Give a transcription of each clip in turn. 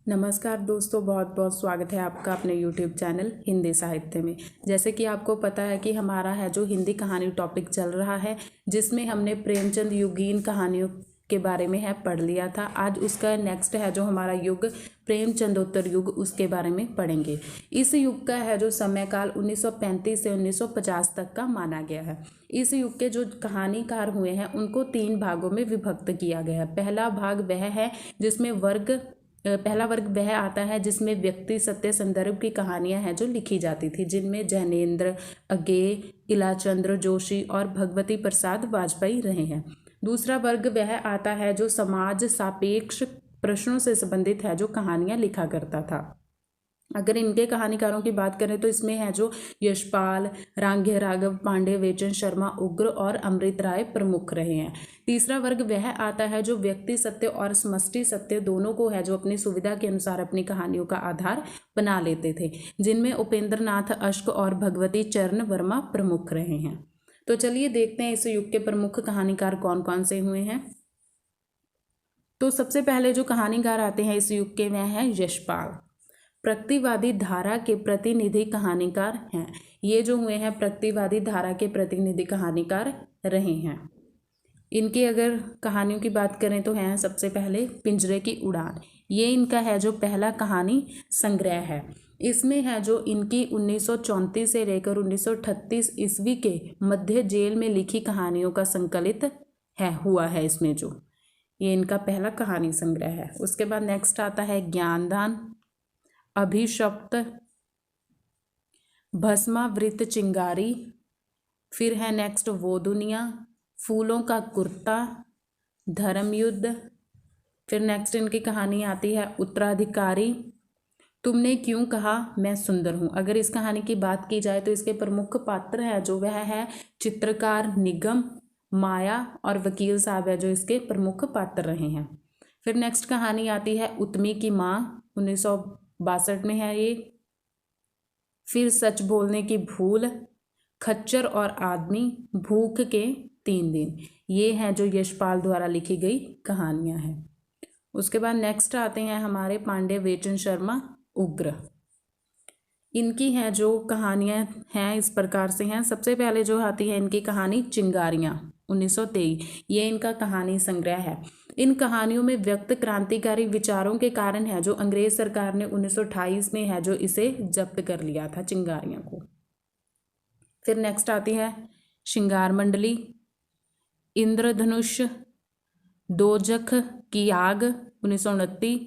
नमस्कार दोस्तों, बहुत बहुत स्वागत है आपका अपने YouTube चैनल हिंदी साहित्य में। जैसे कि आपको पता है कि हमारा है जो हिंदी कहानी टॉपिक चल रहा है, जिसमें हमने प्रेमचंद युगीन कहानियों के बारे में है पढ़ लिया था। आज उसका नेक्स्ट है जो हमारा युग प्रेमचंदोत्तर युग, उसके बारे में पढ़ेंगे। इस युग का है जो समयकाल 1935 से 1950 तक का माना गया है। इस युग के जो कहानीकार हुए हैं उनको 3 भागों में विभक्त किया गया है। पहला भाग वह है जिसमें पहला वर्ग वह आता है जिसमें व्यक्ति सत्य संदर्भ की कहानियां हैं जो लिखी जाती थी, जिनमें जैनेन्द्र, अज्ञेय, इलाचंद्र जोशी और भगवती प्रसाद वाजपेयी रहे हैं। दूसरा वर्ग वह आता है जो समाज सापेक्ष प्रश्नों से संबंधित है जो कहानियां लिखा करता था। अगर इनके कहानीकारों की बात करें तो इसमें है जो यशपाल, रांगे राघव पांडे, वेचन शर्मा, उग्र और अमृत राय प्रमुख रहे हैं। तीसरा वर्ग वह आता है जो व्यक्ति सत्य और समष्टि सत्य दोनों को है जो अपनी सुविधा के अनुसार अपनी कहानियों का आधार बना लेते थे, जिनमें उपेंद्र नाथ अश्क और भगवती चरण वर्मा प्रमुख रहे हैं। तो चलिए देखते हैं इस युग के प्रमुख कहानीकार कौन कौन से हुए हैं। तो सबसे पहले जो कहानीकार आते हैं इस युग के वह हैं यशपाल। प्रगतिवादी धारा के प्रतिनिधि कहानीकार हैं। ये जो हुए हैं प्रगतिवादी धारा के प्रतिनिधि कहानीकार रहे हैं। इनकी अगर कहानियों की बात करें तो हैं सबसे पहले पिंजरे की उड़ान। ये इनका है जो पहला कहानी संग्रह है। इसमें है जो इनकी 1934 से लेकर 1938 ईस्वी के मध्य जेल में लिखी कहानियों का संकलित हुआ है। इसमें जो ये इनका पहला कहानी संग्रह है। उसके बाद नेक्स्ट आता है ज्ञानदान, अभिशप्त, भस्मावृत चिंगारी। फिर है नेक्स्ट वो दुनिया, फूलों का कुर्ता, धर्मयुद्ध। फिर नेक्स्ट इनकी कहानी आती है उत्तराधिकारी, तुमने क्यों कहा मैं सुंदर हूँ। अगर इस कहानी की बात की जाए तो इसके प्रमुख पात्र है जो वह है चित्रकार निगम, माया और वकील साहब है जो इसके प्रमुख पात्र रहे हैं। फिर नेक्स्ट कहानी आती है उतमी की माँ, 1962 में है ये। फिर सच बोलने की भूल, खच्चर और आदमी, भूख के 3 दिन। ये हैं जो यशपाल द्वारा लिखी गई कहानियां हैं। उसके बाद नेक्स्ट आते हैं हमारे पांडे वेचन शर्मा उग्र। इनकी हैं जो कहानियां हैं इस प्रकार से हैं। सबसे पहले जो आती है इनकी कहानी चिंगारियां, 1923। ये इनका कहानी संग्रह है। इन कहानियों में व्यक्त क्रांतिकारी विचारों के कारण है जो अंग्रेज सरकार ने 1928 में है जो इसे जब्त कर लिया था चिंगारियों को। फिर नेक्स्ट आती है श्रृंगार मंडली, इंद्रधनुष, दोजख की आग, 1929,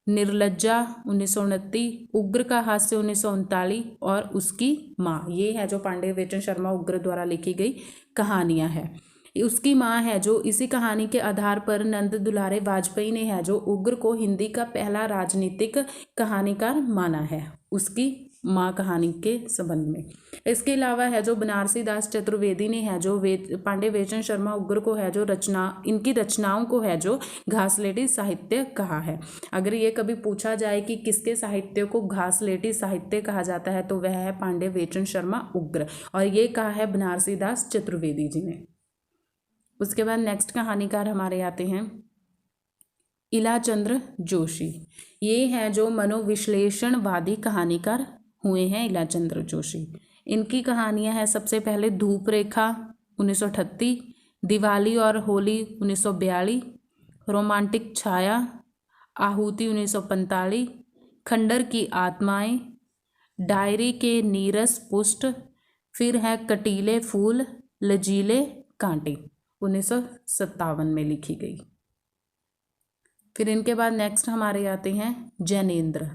निर्लज्जा, 1929, उग्र का हास्य, 1939 और उसकी माँ। ये है जो पांडे वेचन शर्मा उग्र द्वारा लिखी गई कहानियां हैं। उसकी माँ है जो इसी कहानी के आधार पर नंद दुलारे वाजपेयी ने है जो उग्र को हिंदी का पहला राजनीतिक कहानीकार माना है, उसकी माँ कहानी के संबंध में। इसके अलावा है जो बनारसी दास चतुर्वेदी ने है जो पांडे वेचन शर्मा उग्र को है जो इनकी रचनाओं को है जो घासलेटी साहित्य कहा है। अगर ये कभी पूछा जाए कि किसके साहित्य को घासलेटी साहित्य कहा जाता है तो वह है पांडे वेचन शर्मा उग्र, और ये कहा है बनारसी दास चतुर्वेदी जी ने। उसके बाद नेक्स्ट कहानीकार हमारे आते हैं इलाचंद्र जोशी। ये हैं जो मनोविश्लेषणवादी कहानीकार हुए हैं इलाचंद्र जोशी। इनकी कहानियां हैं सबसे पहले धूप रेखा, 1938, दिवाली और होली, 1942, रोमांटिक छाया, आहुति, 1945, खंडर की आत्माएं, डायरी के नीरस पुष्ट। फिर है कटीले फूल, लजीले कांटे, 1957 में लिखी गई। फिर इनके बाद नेक्स्ट हमारे आते हैं जैनेन्द्र।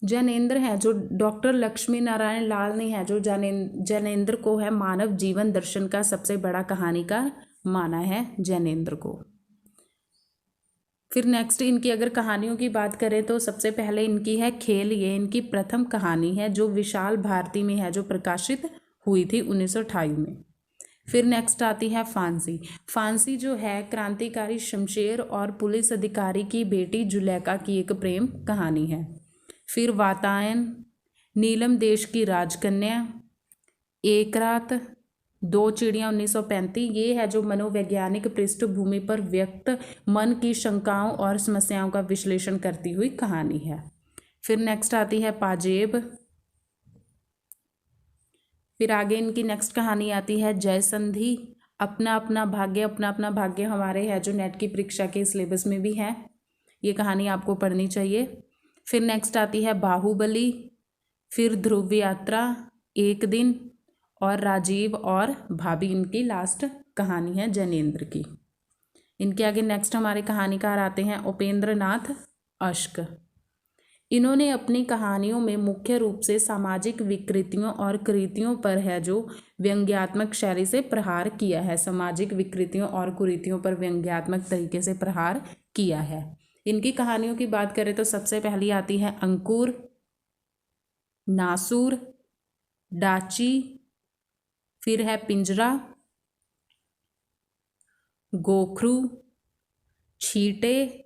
जैनेन्द्र है जो डॉक्टर लक्ष्मी नारायण लाल ने है जो जैनेन्द्र को है मानव जीवन दर्शन का सबसे बड़ा कहानीकार माना है जैनेन्द्र को। फिर नेक्स्ट इनकी अगर कहानियों की बात करें तो सबसे पहले इनकी है खेल। ये इनकी प्रथम कहानी है जो विशाल भारती में है जो प्रकाशित हुई थी 1928 में। फिर नेक्स्ट आती है फांसी। फांसी जो है क्रांतिकारी शमशेर और पुलिस अधिकारी की बेटी जुलेखा की एक प्रेम कहानी है। फिर वातायन, नीलम देश की राजकन्या, एक रात, दो चिड़ियाँ 1935। ये है जो मनोवैज्ञानिक पृष्ठभूमि पर व्यक्त मन की शंकाओं और समस्याओं का विश्लेषण करती हुई कहानी है। फिर नेक्स्ट आती है पाजेब। फिर आगे इनकी नेक्स्ट कहानी आती है जयसंधि। अपना अपना भाग्य। अपना अपना भाग्य हमारे है जो नेट की परीक्षा के सिलेबस में भी है, ये कहानी आपको पढ़नी चाहिए। फिर नेक्स्ट आती है बाहुबली। फिर ध्रुव यात्रा, एक दिन और राजीव और भाभी, इनकी लास्ट कहानी है जैनेन्द्र की। इनके आगे नेक्स्ट हमारे कहानीकार आते हैं उपेंद्र नाथ अश्क। इन्होंने अपनी कहानियों में मुख्य रूप से सामाजिक विकृतियों और कुरीतियों पर है जो व्यंग्यात्मक शैली से प्रहार किया है। सामाजिक विकृतियों और कुरीतियों पर व्यंग्यात्मक तरीके से प्रहार किया है। इनकी कहानियों की बात करें तो सबसे पहली आती है अंकुर, नासूर, डाची, फिर है पिंजरा, गोखरू, छींटे,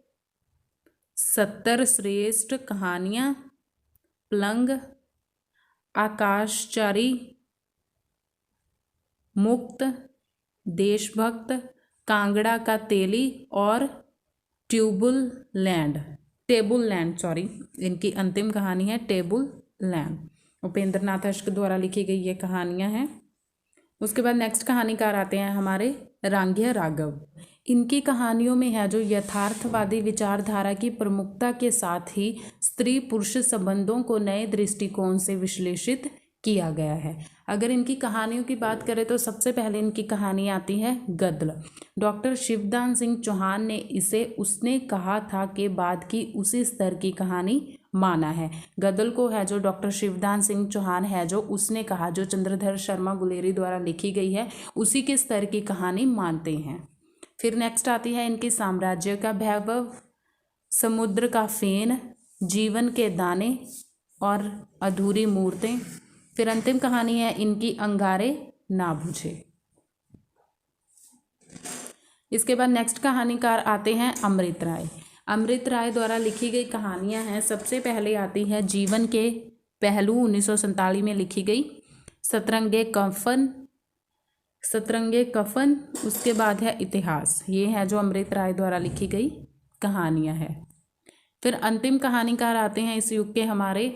70 श्रेष्ठ कहानियाँ, प्लंग, आकाशचारी, मुक्त, देशभक्त, कांगड़ा का तेली और टेबुल लैंड सॉरी, इनकी अंतिम कहानी है टेबुल लैंड। उपेंद्र नाथ अश्क द्वारा लिखी गई ये कहानियाँ हैं। उसके बाद नेक्स्ट कहानीकार आते हैं हमारे रांगिया राघव। इनकी कहानियों में है जो यथार्थवादी विचारधारा की प्रमुखता के साथ ही स्त्री पुरुष संबंधों को नए दृष्टिकोण से विश्लेषित किया गया है। अगर इनकी कहानियों की बात करें तो सबसे पहले इनकी कहानी आती है गद्ल। डॉक्टर शिवदान सिंह चौहान ने इसे उसने कहा था के बाद की उसी स्तर की कहानी माना है। गद्ल को है जो डॉक्टर शिवदान सिंह चौहान है जो उसने कहा, जो चंद्रधर शर्मा गुलेरी द्वारा लिखी गई है, उसी के स्तर की कहानी मानते हैं। फिर नेक्स्ट आती है इनकी साम्राज्य का वैभव, समुद्र का फेन, जीवन के दाने और अधूरी मूर्तें। फिर अंतिम कहानी है इनकी अंगारे ना बुझे। इसके बाद नेक्स्ट कहानीकार आते हैं अमृत राय। अमृत राय द्वारा लिखी गई कहानियां हैं। सबसे पहले आती है जीवन के पहलू, 1947 में लिखी गई, सतरंगे कफन। उसके बाद है इतिहास। ये है जो अमृत राय द्वारा लिखी गई कहानियां हैं। फिर अंतिम कहानीकार आते हैं इस युग के हमारे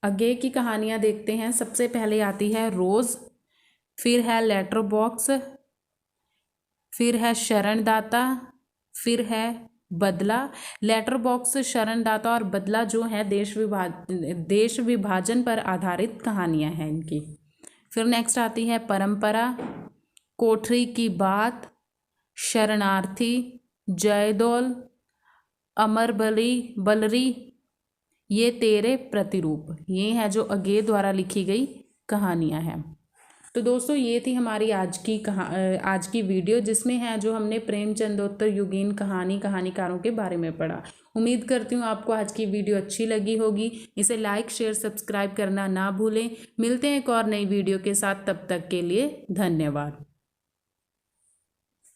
अगे की कहानियां देखते हैं। सबसे पहले आती है रोज, फिर है लेटर बॉक्स, फिर है शरणदाता, फिर है बदला। लेटर बॉक्स, शरणदाता और बदला जो है देश विभाजन पर आधारित कहानियां हैं इनकी। फिर नेक्स्ट आती है परंपरा, कोठरी की बात, शरणार्थी, जयदौल, अमर बलरी, ये तेरे प्रतिरूप। ये है जो अगे द्वारा लिखी गई कहानियां हैं। तो दोस्तों ये थी हमारी आज की वीडियो, जिसमें है जो हमने प्रेमचंदोत्तर युगीन कहानीकारों के बारे में पढ़ा। उम्मीद करती हूँ आपको आज की वीडियो अच्छी लगी होगी। इसे लाइक शेयर सब्सक्राइब करना ना भूलें। मिलते हैं एक और नई वीडियो के साथ, तब तक के लिए धन्यवाद।